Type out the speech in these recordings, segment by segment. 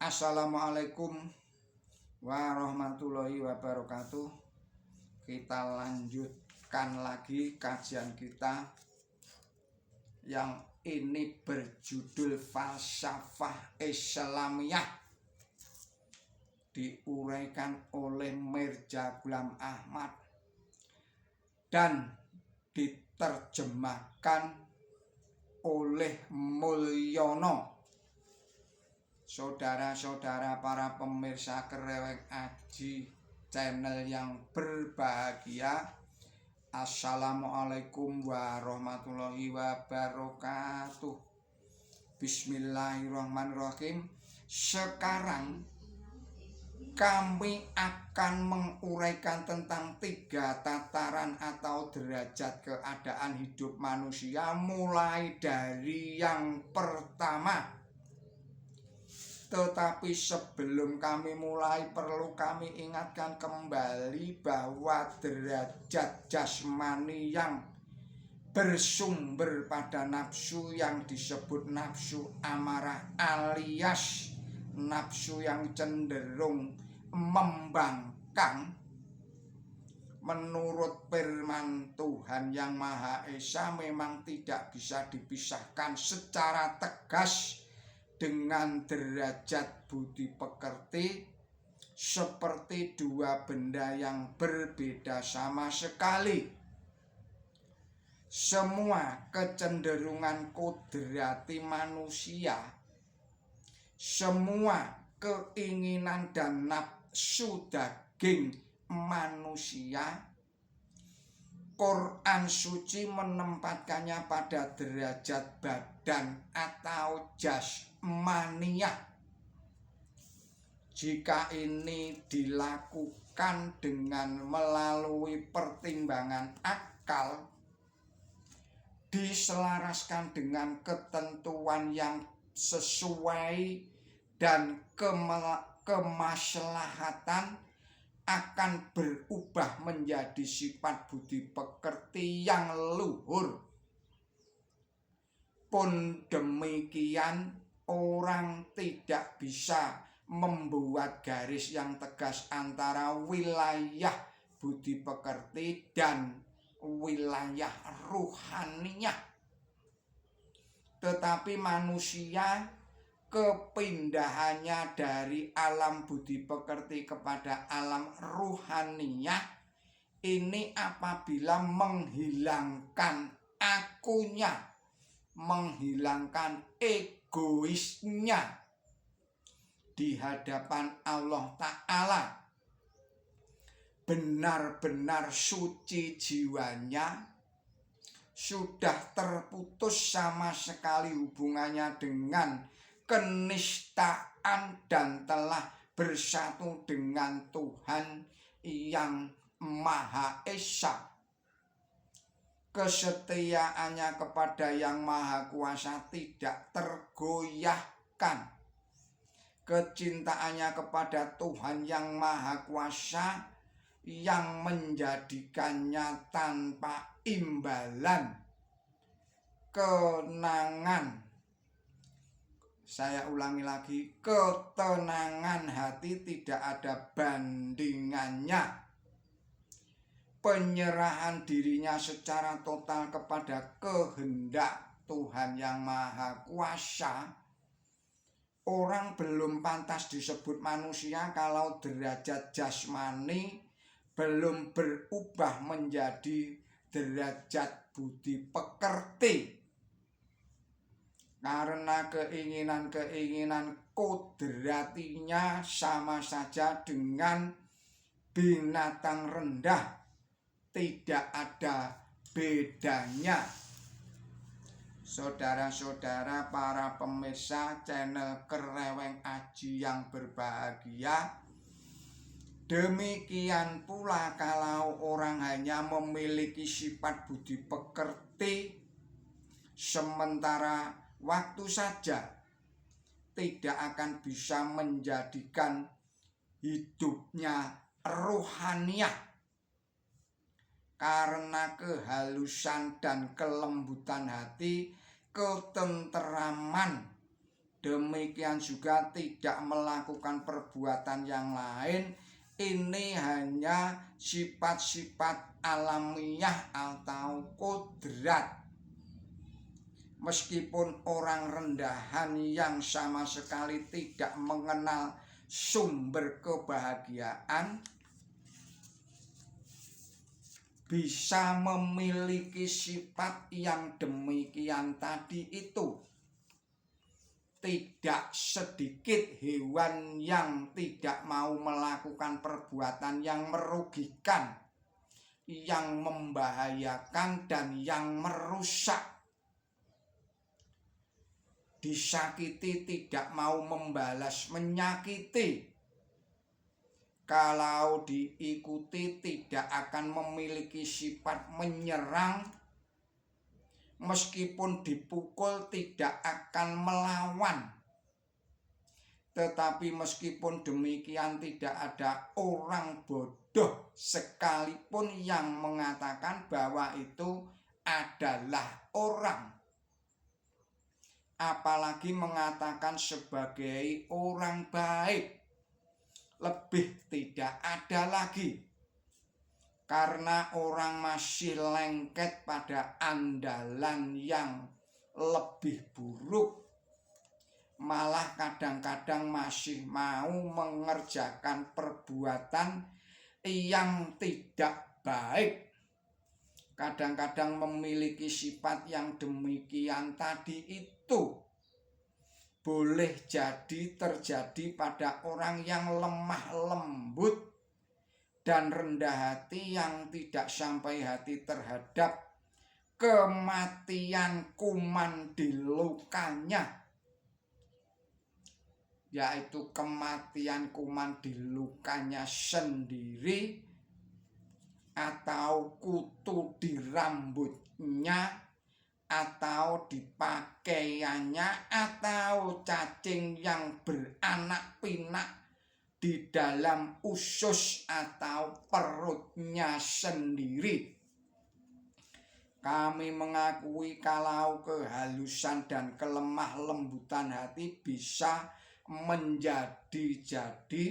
Assalamualaikum warahmatullahi wabarakatuh. Kita lanjutkan lagi kajian kita yang ini berjudul Falsafah Islamiyah, diuraikan oleh Mirza Ghulam Ahmad dan diterjemahkan oleh Mulyono. Saudara-saudara para pemirsa Kereweng Aji channel yang berbahagia, Assalamualaikum warahmatullahi wabarakatuh. Bismillahirrahmanirrahim. Sekarang kami akan menguraikan tentang 3 tataran atau derajat keadaan hidup manusia, mulai dari yang pertama. Tetapi sebelum kami mulai, perlu kami ingatkan kembali bahwa derajat jasmani yang bersumber pada nafsu yang disebut nafsu amarah alias nafsu yang cenderung membangkang, menurut firman Tuhan Yang Maha Esa memang tidak bisa dipisahkan secara tegas dengan derajat budi pekerti, seperti 2 benda yang berbeda sama sekali. Semua kecenderungan kodrati manusia, semua keinginan dan nafsu daging manusia, Quran suci menempatkannya pada derajat badan atau jasmaniyah. Jika ini dilakukan dengan melalui pertimbangan akal, diselaraskan dengan ketentuan yang sesuai dan kemaslahatan, akan berubah menjadi sifat budi pekerti yang luhur. Pun demikian, orang tidak bisa membuat garis yang tegas antara wilayah budi pekerti dan wilayah ruhaniyah. Tetapi manusia kepindahannya dari alam budi pekerti kepada alam ruhaniyah ini apabila menghilangkan akunya, menghilangkan egoisnya di hadapan Allah Ta'ala, benar-benar suci jiwanya, sudah terputus sama sekali hubungannya dengan kenistaan dan telah bersatu dengan Tuhan Yang Maha Esa. Kesetiaannya kepada Yang Maha Kuasa tidak tergoyahkan. Kecintaannya kepada Tuhan Yang Maha Kuasa yang menjadikannya tanpa imbalan, kenangan. Saya ulangi lagi, ketenangan hati tidak ada bandingannya. Penyerahan dirinya secara total kepada kehendak Tuhan Yang Maha Kuasa. Orang belum pantas disebut manusia kalau derajat jasmani belum berubah menjadi derajat budi pekerti. Karena keinginan-keinginan kodratinya sama saja dengan binatang rendah, tidak ada bedanya. Saudara-saudara para pemirsa channel Kereweng Aji yang berbahagia, demikian pula kalau orang hanya memiliki sifat budi pekerti sementara waktu saja, tidak akan bisa menjadikan hidupnya rohaniyah. Karena kehalusan dan kelembutan hati, ketenteraman demikian juga tidak melakukan perbuatan yang lain. Ini hanya sifat-sifat alamiah atau kodrat. Meskipun orang rendahan yang sama sekali tidak mengenal sumber kebahagiaan, bisa memiliki sifat yang demikian tadi itu. Tidak sedikit hewan yang tidak mau melakukan perbuatan yang merugikan, yang membahayakan, dan yang merusak. Disakiti tidak mau membalas, menyakiti. Kalau diikuti tidak akan memiliki sifat menyerang. Meskipun dipukul tidak akan melawan. Tetapi meskipun demikian tidak ada orang bodoh sekalipun yang mengatakan bahwa itu adalah orang. Apalagi mengatakan sebagai orang baik. Lebih tidak ada lagi. Karena orang masih lengket pada andalan yang lebih buruk, malah kadang-kadang masih mau mengerjakan perbuatan yang tidak baik. Kadang-kadang memiliki sifat yang demikian tadi itu. Boleh jadi terjadi pada orang yang lemah lembut dan rendah hati, yang tidak sampai hati terhadap kematian kuman di lukanya, yaitu kematian kuman di lukanya sendiri, atau kutu di rambutnya, atau di pakaiannya, atau cacing yang beranak pinak di dalam usus atau perutnya sendiri. Kami mengakui kalau kehalusan dan kelemah lembutan hati bisa menjadi-jadi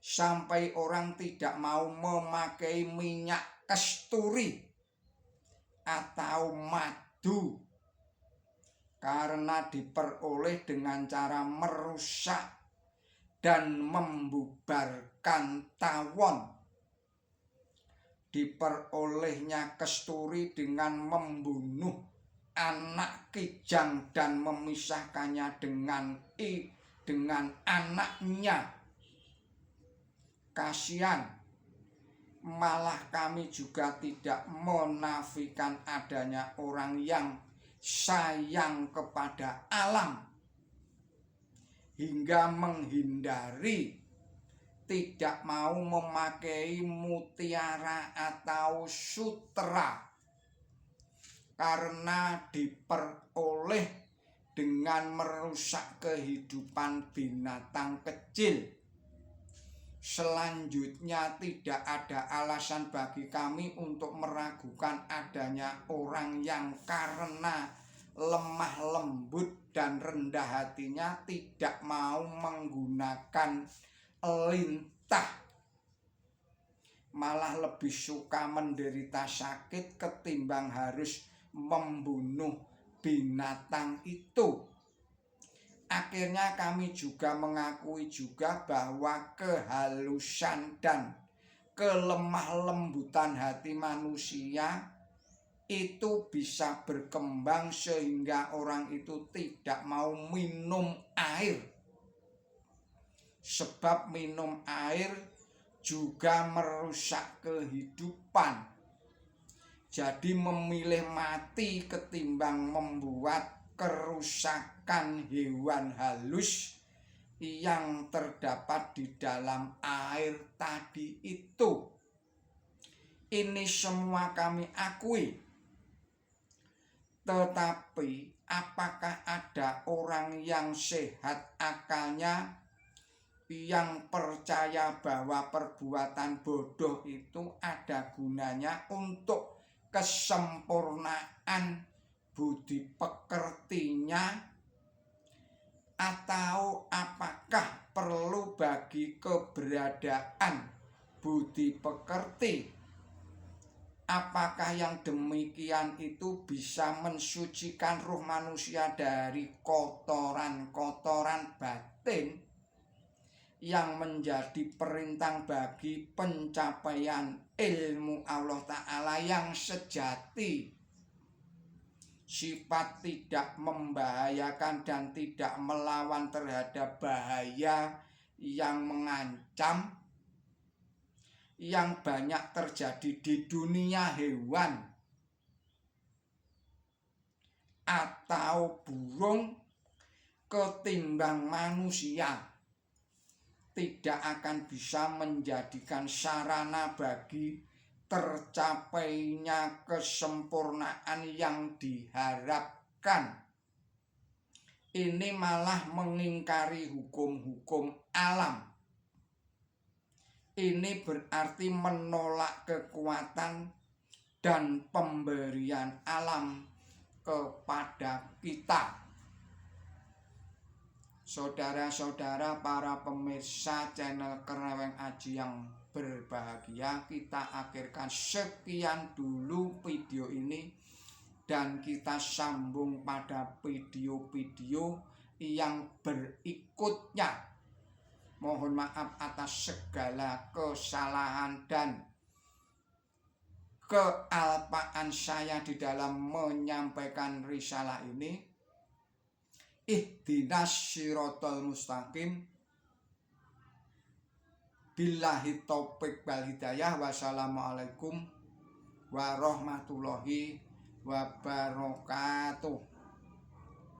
sampai orang tidak mau memakai minyak kasturi atau madu karena diperoleh dengan cara merusak dan membubarkan tawon. Diperolehnya kasturi dengan membunuh anak kijang dan memisahkannya dengan anaknya. Kasihan. Malah kami juga tidak menafikan adanya orang yang sayang kepada alam, hingga menghindari, tidak mau memakai mutiara atau sutra karena diperoleh dengan merusak kehidupan binatang kecil. Selanjutnya, tidak ada alasan bagi kami untuk meragukan adanya orang yang karena lemah lembut dan rendah hatinya tidak mau menggunakan lintah, malah lebih suka menderita sakit ketimbang harus membunuh binatang itu. Akhirnya kami juga mengakui juga bahwa kehalusan dan kelemah lembutan hati manusia itu bisa berkembang sehingga orang itu tidak mau minum air. Sebab minum air juga merusak kehidupan. Jadi memilih mati ketimbang membuat kerusakan hewan halus yang terdapat di dalam air tadi itu. Ini semua kami akui. Tetapi apakah ada orang yang sehat akalnya yang percaya bahwa perbuatan bodoh itu ada gunanya untuk kesempurnaan budi pekertinya, Atau apakah perlu bagi keberadaan budi pekerti? Apakah yang demikian itu bisa mensucikan ruh manusia dari kotoran-kotoran batin yang menjadi perintah bagi pencapaian ilmu Allah Ta'ala yang sejati, sifat tidak membahayakan dan tidak melawan terhadap bahaya yang mengancam, yang banyak terjadi di dunia hewan atau burung ketimbang manusia, tidak akan bisa menjadikan sarana bagi tercapainya kesempurnaan yang diharapkan. Ini malah mengingkari hukum-hukum alam. Ini berarti menolak kekuatan dan pemberian alam kepada kita. Saudara-saudara para pemirsa channel Kreweng Aji yang berbahagia, kita akhirkan sekian dulu video ini dan kita sambung pada video-video yang berikutnya. Mohon maaf atas segala kesalahan dan kealpaan saya di dalam menyampaikan risalah ini. Ihdinas siratal mustaqim. Billahi taufik wal hidayah. Wassalamualaikum warahmatullahi wabarakatuh.